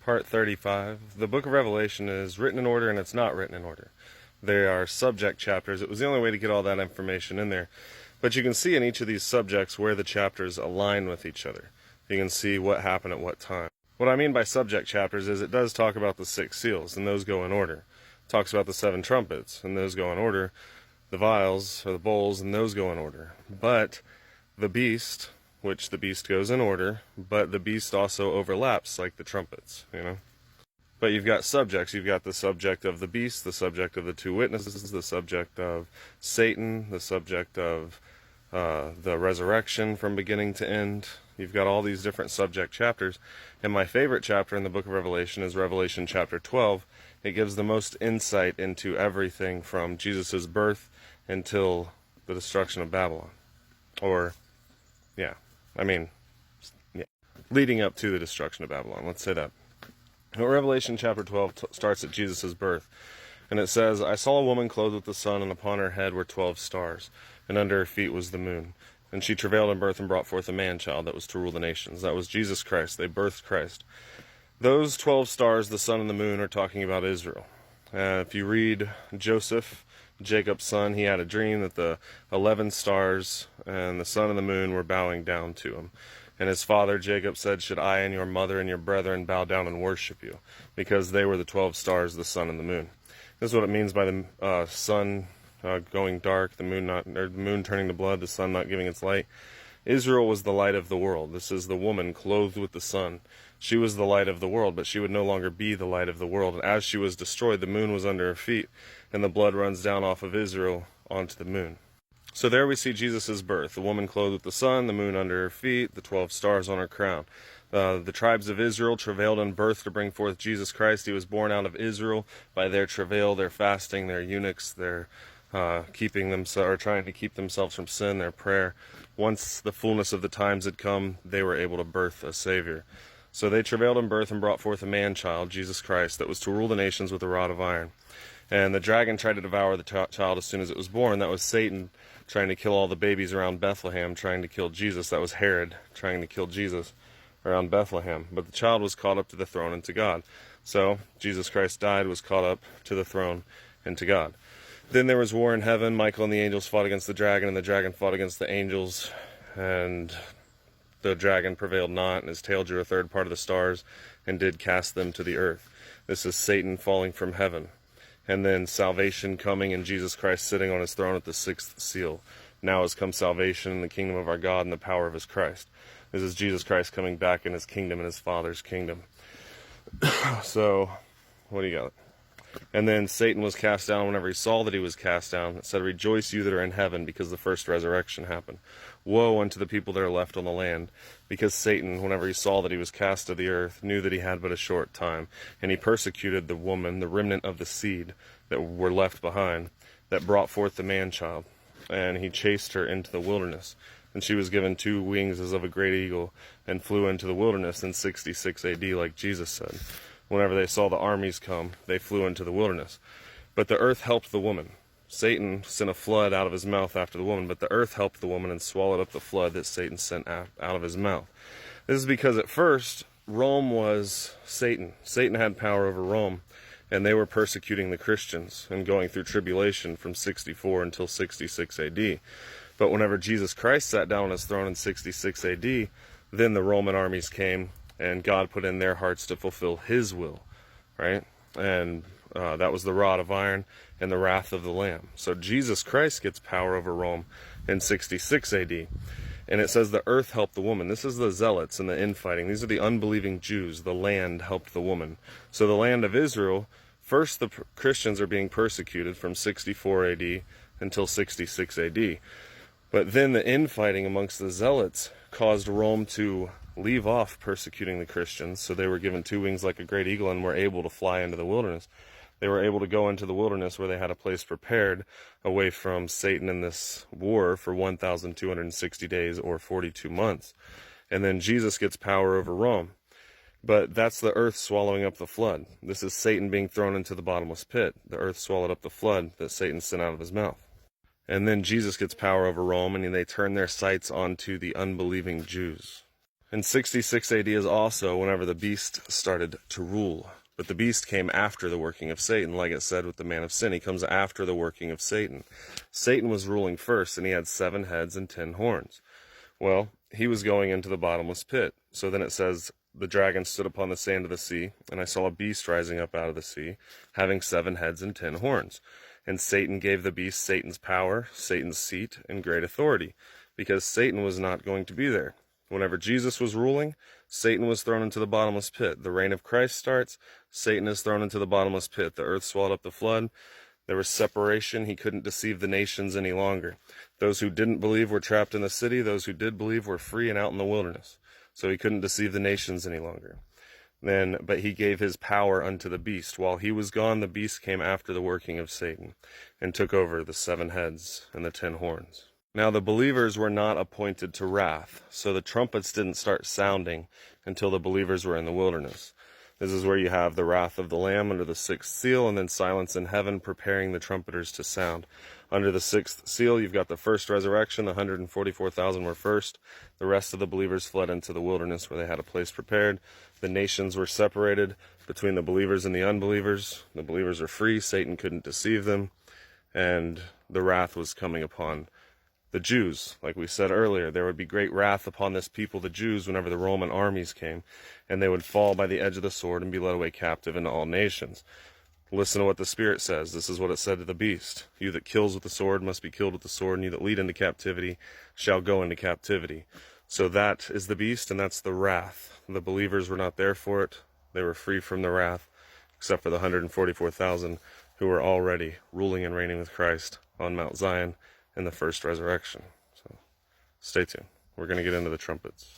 Part 35. The book of Revelation is written in order and it's not written in order. They are subject chapters. It was the only way to get all that information in there. But you can see in each of these subjects where the chapters align with each other. You can see what happened at what time. What I mean by subject chapters is it does talk about the 6 seals, and those go in order. It talks about the 7 trumpets, and those go in order. The vials, or the bowls, and those go in order. But the beast, which the beast goes in order, but the beast also overlaps like the trumpets, But you've got subjects. You've got the subject of the beast, the subject of the 2 witnesses, the subject of Satan, the subject of the resurrection from beginning to end. You've got all these different subject chapters. And my favorite chapter in the book of Revelation is Revelation chapter 12. It gives the most insight into everything from Jesus' birth until the destruction of Babylon. Leading up to the destruction of Babylon. Let's say that. Revelation chapter 12 starts at Jesus' birth. And it says, I saw a woman clothed with the sun, and upon her head were 12 stars, and under her feet was the moon. And she travailed in birth and brought forth a man-child that was to rule the nations. That was Jesus Christ. They birthed Christ. Those 12 stars, the sun and the moon, are talking about Israel. If you read Joseph, Jacob's son, he had a dream that the 11 stars and the sun and the moon were bowing down to him. And his father, Jacob, said, should I and your mother and your brethren bow down and worship you? Because they were the 12 stars, the sun and the moon. This is what it means by the sun going dark, the moon turning to blood, the sun not giving its light. Israel was the light of the world. This is the woman clothed with the sun. She was the light of the world, but she would no longer be the light of the world. And as she was destroyed, the moon was under her feet, and the blood runs down off of Israel onto the moon. So there we see Jesus' birth, the woman clothed with the sun, the moon under her feet, the 12 stars on her crown. The tribes of Israel travailed in birth to bring forth Jesus Christ. He was born out of Israel by their travail, their fasting, their eunuchs, their trying to keep themselves from sin, their prayer. Once the fullness of the times had come, they were able to birth a Savior. So they travailed in birth and brought forth a man-child, Jesus Christ, that was to rule the nations with a rod of iron. And the dragon tried to devour the child as soon as it was born. That was Satan trying to kill all the babies around Bethlehem, trying to kill Jesus. That was Herod trying to kill Jesus around Bethlehem. But the child was caught up to the throne and to God. So Jesus Christ died, was caught up to the throne and to God. Then there was war in heaven. Michael and the angels fought against the dragon, and the dragon fought against the angels. And the dragon prevailed not, and his tail drew a third part of the stars and did cast them to the earth. This is Satan falling from heaven. And then salvation coming, and Jesus Christ sitting on his throne at the 6th seal. Now has come salvation in the kingdom of our God and the power of his Christ. This is Jesus Christ coming back in his kingdom and his Father's kingdom. So, what do you got? And then Satan was cast down. Whenever he saw that he was cast down, it said, rejoice you that are in heaven, because the first resurrection happened. Woe unto the people that are left on the land, because Satan, whenever he saw that he was cast to the earth, knew that he had but a short time, and he persecuted the woman, the remnant of the seed that were left behind, that brought forth the man-child. And he chased her into the wilderness. And she was given 2 wings as of a great eagle, and flew into the wilderness in 66 AD, like Jesus said. Whenever they saw the armies come, they flew into the wilderness. But the earth helped the woman. Satan sent a flood out of his mouth after the woman, but the earth helped the woman and swallowed up the flood that Satan sent out of his mouth. This is because at first, Rome was Satan. Satan had power over Rome, and they were persecuting the Christians and going through tribulation from 64 until 66 AD. But whenever Jesus Christ sat down on his throne in 66 AD, then the Roman armies came, and God put in their hearts to fulfill his will, right? And that was the rod of iron and the wrath of the Lamb. So Jesus Christ gets power over Rome in 66 AD. And it says the earth helped the woman. This is the zealots and the infighting. These are the unbelieving Jews. The land helped the woman. So the land of Israel, first the Christians are being persecuted from 64 AD until 66 AD. But then the infighting amongst the zealots caused Rome to leave off persecuting the Christians, so they were given 2 wings like a great eagle and were able to fly into the wilderness. They were able to go into the wilderness where they had a place prepared away from Satan in this war for 1,260 days or 42 months. And then Jesus gets power over Rome. But that's the earth swallowing up the flood. This is Satan being thrown into the bottomless pit. The earth swallowed up the flood that Satan sent out of his mouth. And then Jesus gets power over Rome, and they turn their sights onto the unbelieving Jews. And 66 AD is also whenever the beast started to rule. But the beast came after the working of Satan, like it said with the man of sin. He comes after the working of Satan. Satan was ruling first, and he had 7 heads and 10 horns. Well, he was going into the bottomless pit. So then it says, the dragon stood upon the sand of the sea, and I saw a beast rising up out of the sea, having 7 heads and 10 horns. And Satan gave the beast Satan's power, Satan's seat, and great authority, because Satan was not going to be there. Whenever Jesus was ruling, Satan was thrown into the bottomless pit. The reign of Christ starts, Satan is thrown into the bottomless pit. The earth swallowed up the flood. There was separation. He couldn't deceive the nations any longer. Those who didn't believe were trapped in the city. Those who did believe were free and out in the wilderness. So he couldn't deceive the nations any longer. But he gave his power unto the beast. While he was gone, the beast came after the working of Satan and took over the 7 heads and the 10 horns. Now the believers were not appointed to wrath, so the trumpets didn't start sounding until the believers were in the wilderness. This is where you have the wrath of the Lamb under the 6th seal, and then silence in heaven preparing the trumpeters to sound. Under the 6th seal, you've got the first resurrection. The 144,000 were first. The rest of the believers fled into the wilderness where they had a place prepared. The nations were separated between the believers and the unbelievers. The believers are free. Satan couldn't deceive them. And the wrath was coming upon the Jews. Like we said earlier, there would be great wrath upon this people, the Jews, whenever the Roman armies came, and they would fall by the edge of the sword and be led away captive into all nations. Listen to what the Spirit says. This is what it said to the beast. You that kills with the sword must be killed with the sword, and you that lead into captivity shall go into captivity. So that is the beast, and that's the wrath. The believers were not there for it. They were free from the wrath, except for the 144,000 who were already ruling and reigning with Christ on Mount Zion in the first resurrection. So stay tuned. We're going to get into the trumpets.